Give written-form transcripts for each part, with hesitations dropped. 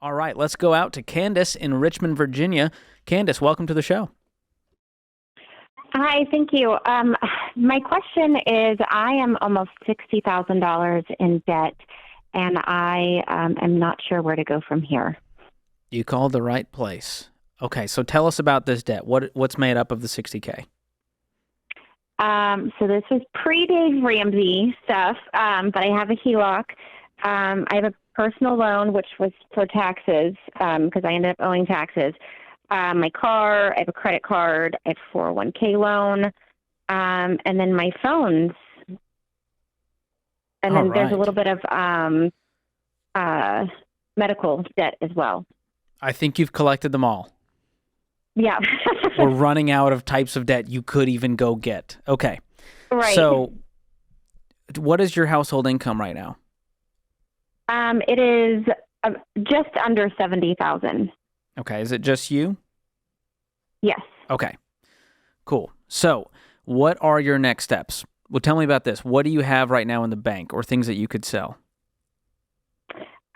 All right, let's go out to Candace in Richmond, Virginia. Candace, welcome to the show. Hi, thank you. My question is, I am almost $60,000 in debt, and I am not sure where to go from here. You called the right place. Okay, so tell us about this debt. What's made up of the $60K? So this was pre-Dave Ramsey stuff, but I have a HELOC. I have a personal loan, which was for taxes, because I ended up owing taxes. My car, I have a credit card, I have a 401k loan, and then my phones. And then there's a little bit of medical debt as well. I think you've collected them all. Yeah. We're running out of types of debt you could even go get. Okay. Right. So what is your household income right now? It is just under 70,000. Okay. Is it just you? Yes. Okay. Cool. So what are your next steps? Well, tell me about this. What do you have right now in the bank or things that you could sell?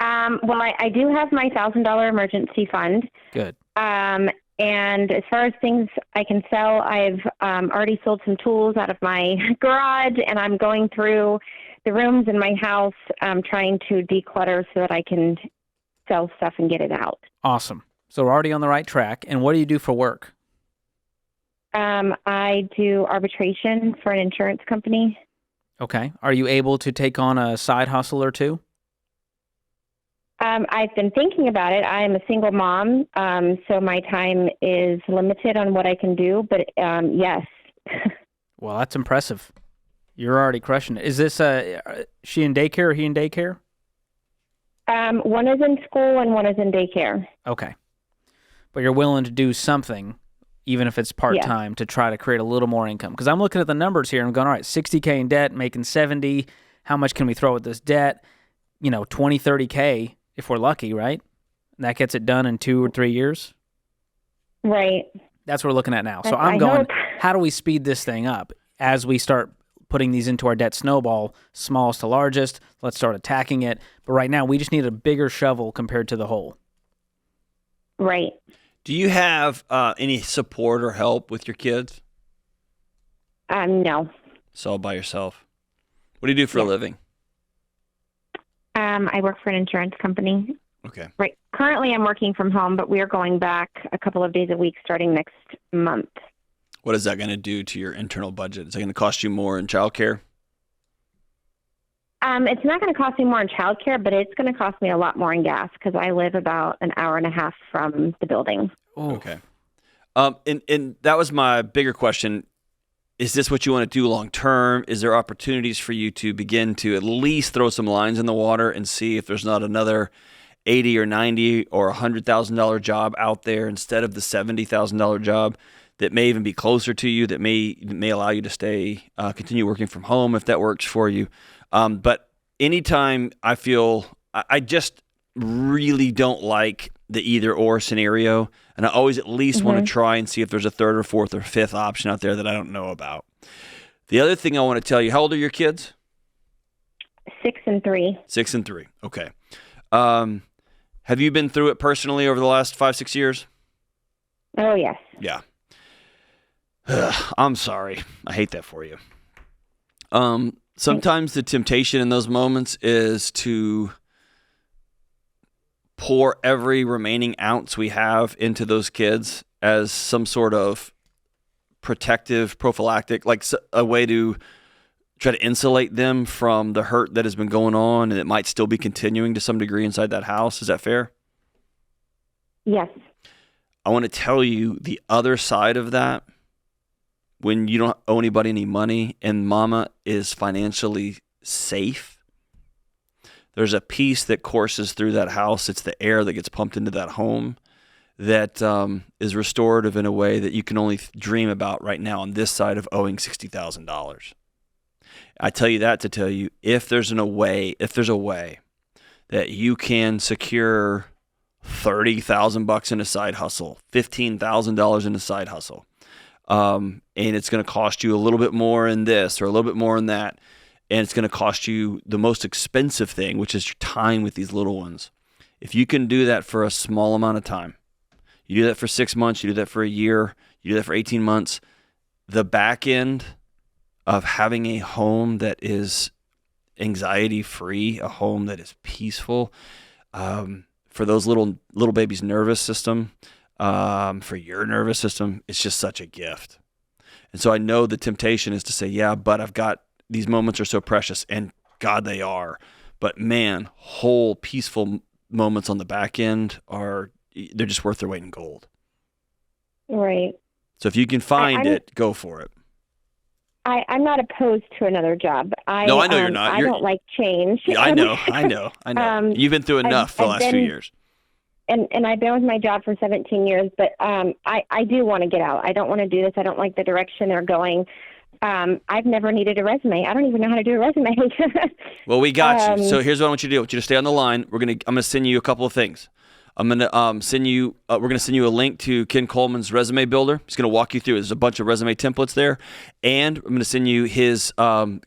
Well, I do have my $1,000 emergency fund. Good. And as far as things I can sell, I've already sold some tools out of my garage, and I'm going through the rooms in my house trying to declutter so that I can sell stuff and get it out. Awesome. So we're already on the right track. And what do you do for work? I do arbitration for an insurance company. Okay. Are you able to take on a side hustle or two? I've been thinking about it. I am a single mom, so my time is limited on what I can do, but yes. Well, that's impressive. You're already crushing it. Is this she in daycare or he in daycare? One is in school and one is in daycare. Okay. But you're willing to do something, even if it's part-time, to try to create a little more income. Because I'm looking at the numbers here and I'm going, all right, $60K in debt, making $70. How much can we throw at this debt? $20, $30K. If we're lucky, right? And that gets it done in 2 or 3 years. Right. That's what we're looking at now. So I'm going, how do we speed this thing up as we start putting these into our debt snowball, smallest to largest? Let's start attacking it. But right now, we just need a bigger shovel compared to the hole. Right. Do you have any support or help with your kids? No. So all by yourself. What do you do for a living? I work for an insurance company. Okay. Right. Currently, I'm working from home, but we are going back a couple of days a week starting next month. What is that going to do to your internal budget? Is it going to cost you more in childcare? It's not going to cost me more in childcare, but it's going to cost me a lot more in gas because I live about an hour and a half from the building. Ooh. Okay. And that was my bigger question. Is this what you want to do long term? Is there opportunities for you to begin to at least throw some lines in the water and see if there's not another $80 or $90 or $100,000 job out there instead of the $70,000 job that may even be closer to you, that may allow you to stay, continue working from home if that works for you. But anytime I feel, I just really don't like the either or scenario. And I always at least want to try and see if there's a third or fourth or fifth option out there that I don't know about. The other thing I want to tell you, how old are your kids? 6 and 3. 6 and 3. Okay. Have you been through it personally over the last 5-6 years? Oh, yes. Yeah. I'm sorry. I hate that for you. Sometimes the temptation in those moments is to pour every remaining ounce we have into those kids as some sort of protective prophylactic, like a way to try to insulate them from the hurt that has been going on and it might still be continuing to some degree inside that house. Is that fair? Yes. I want to tell you the other side of that. When you don't owe anybody any money and mama is financially safe, there's a piece that courses through that house. It's the air that gets pumped into that home that is restorative in a way that you can only dream about right now on this side of owing $60,000. I tell you that to tell you if there's a way that you can secure $30,000 in a side hustle, $15,000 in a side hustle, and it's going to cost you a little bit more in this or a little bit more in that, and it's going to cost you the most expensive thing, which is your time with these little ones. If you can do that for a small amount of time, you do that for 6 months, you do that for a year, you do that for 18 months, the back end of having a home that is anxiety-free, a home that is peaceful, for those little babies' nervous system, for your nervous system, it's just such a gift. And so I know the temptation is to say, yeah, but I've got these moments are so precious, and God, they are. But man, whole peaceful moments on the back end they're just worth their weight in gold. Right. So if you can find it, go for it. I'm not opposed to another job. No, I know you're not. I don't like change. Yeah, I know. You've been through enough the last few years. And I've been with my job for 17 years, but I do want to get out. I don't want to do this. I don't like the direction they're going. I've never needed a resume. I don't even know how to do a resume. Well, we got you. So here's what I want you to do. I want you to stay on the line. I'm gonna send you a couple of things. I'm gonna send you. We're gonna send you a link to Ken Coleman's resume builder. He's gonna walk you through. There's a bunch of resume templates there, and I'm gonna send you his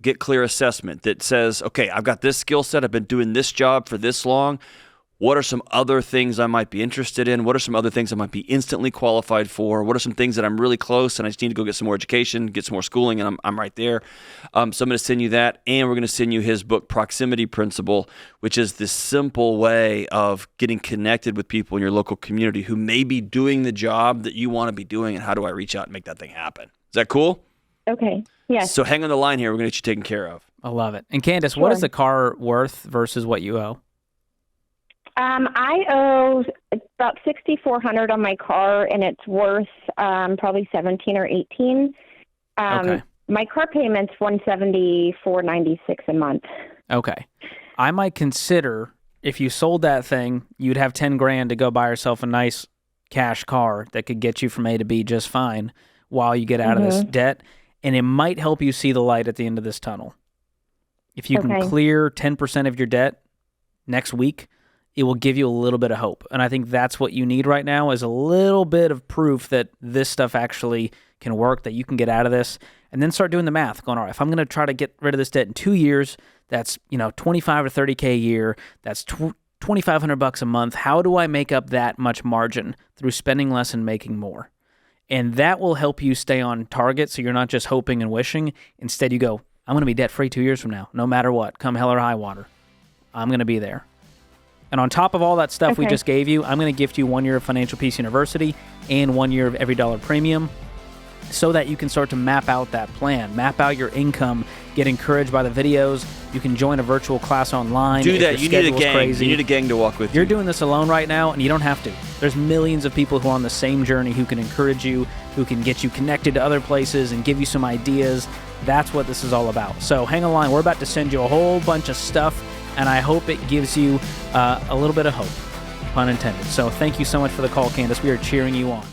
Get Clear assessment that says, okay, I've got this skill set. I've been doing this job for this long. What are some other things I might be interested in? What are some other things I might be instantly qualified for? What are some things that I'm really close and I just need to go get some more education, get some more schooling, and I'm right there. So I'm going to send you that, and we're going to send you his book, Proximity Principle, which is this simple way of getting connected with people in your local community who may be doing the job that you want to be doing, and how do I reach out and make that thing happen? Is that cool? Okay. Yes. So hang on the line here. We're going to get you taken care of. I love it. And Candace, Sure. What is the car worth versus what you owe? I owe about $6,400 on my car, and it's worth probably 17 or 18. Okay. My car payment's $174.96 a month. Okay. I might consider, if you sold that thing, you'd have 10 grand to go buy yourself a nice cash car that could get you from A to B just fine while you get out of this debt, and it might help you see the light at the end of this tunnel. If you can clear 10% of your debt next week, it will give you a little bit of hope. And I think that's what you need right now, is a little bit of proof that this stuff actually can work, that you can get out of this, and then start doing the math, going, all right, if I'm going to try to get rid of this debt in 2 years, that's, $25 or $30K a year, that's $2,500 a month. How do I make up that much margin through spending less and making more? And that will help you stay on target, so you're not just hoping and wishing. Instead, you go, I'm going to be debt-free 2 years from now, no matter what, come hell or high water. I'm going to be there. And on top of all that stuff we just gave you, I'm going to gift you 1 year of Financial Peace University and 1 year of Every Dollar Premium, so that you can start to map out that plan, map out your income, get encouraged by the videos. You can join a virtual class online. Do that. You need a gang. Crazy. You need a gang to walk with you. You're doing this alone right now, and you don't have to. There's millions of people who are on the same journey who can encourage you, who can get you connected to other places and give you some ideas. That's what this is all about. So hang on line. We're about to send you a whole bunch of stuff, and I hope it gives you a little bit of hope, pun intended. So thank you so much for the call, Candace. We are cheering you on.